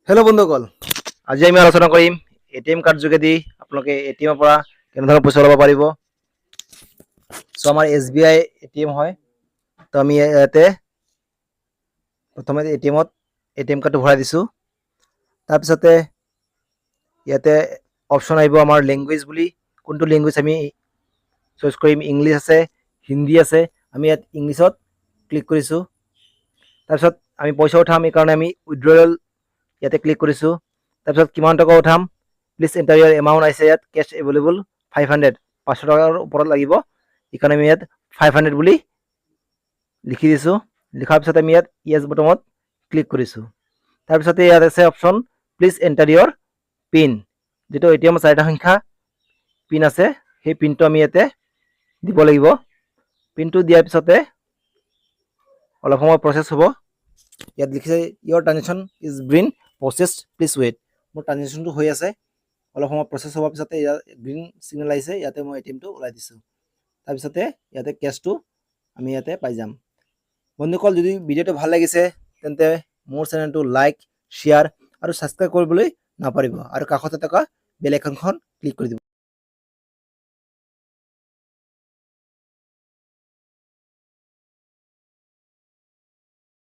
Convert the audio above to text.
Hello' বন্ধুসকল, আজি আমি আলোচনা কৰিম এটিএম কাৰ্ড যোগেদি আপোনালোকে এটিএমৰ পৰা কেনেধৰণৰ পইচা ল'ব পাৰিব। চ' আমাৰ SBI এটিএম হয়। তো আমি ইয়াতে প্ৰথমে এটিএম কাৰ্ডটো ভৰাই দিছোঁ। তাৰপিছতে ইয়াতে অপশ্যন আহিব আমাৰ লেংগুৱেজ বুলি, কোনটো লেংগুৱেজ আমি চইচ কৰিম। ইংলিছ আছে, হিন্দী আছে, আমি ইয়াত ইংলিছত ক্লিক কৰিছোঁ। তাৰপিছত আমি পইচা উঠাম, এইকাৰণে আমি উইথড্ৰল ইয়াতে ক্লিক কৰিছোঁ। তাৰপিছত কিমান টকা উঠাম, প্লিজ এণ্টাৰ ইয়াৰ এমাউণ্ট আহিছে ইয়াত কেছ এভেইলেবল 500, 500 টকাৰ ওপৰত লাগিব, সেইকাৰণে আমি ইয়াত 500 বুলি লিখি দিছোঁ। লিখাৰ পিছত আমি ইয়াত য়েছ বটনত ক্লিক কৰিছোঁ। তাৰপিছতে ইয়াত আছে option please enter your pin, যিটো এটিএমৰ 4টা সংখ্যা পিন আছে, সেই পিনটো আমি ইয়াতে দিব লাগিব। পিনটো দিয়াৰ পিছতে অলপ সময় প্ৰচেছ হ'ব। ইয়াত লিখিছে your transaction is been processed, please wait. মোৰ ট্ৰানজেকশ্যনটো হৈ আছে, অলপ সময় প্ৰচেছ হোৱাৰ পিছতে ইয়াত গ্ৰীণ ছিগনেল আহিছে, ইয়াতে মই এটিএমটো ওলাই দিছোঁ। তাৰপিছতে ইয়াতে কেছটো আমি ইয়াতে পাই যাম। বন্ধুসকল, যদি ভিডিঅ'টো ভাল লাগিছে তেন্তে মোৰ চেনেলটো লাইক, শ্বেয়াৰ আৰু ছাবস্ক্ৰাইব কৰিবলৈ নাপাহৰিব, আৰু কাষতে থকা বেল আইকনখন ক্লিক কৰি দিব।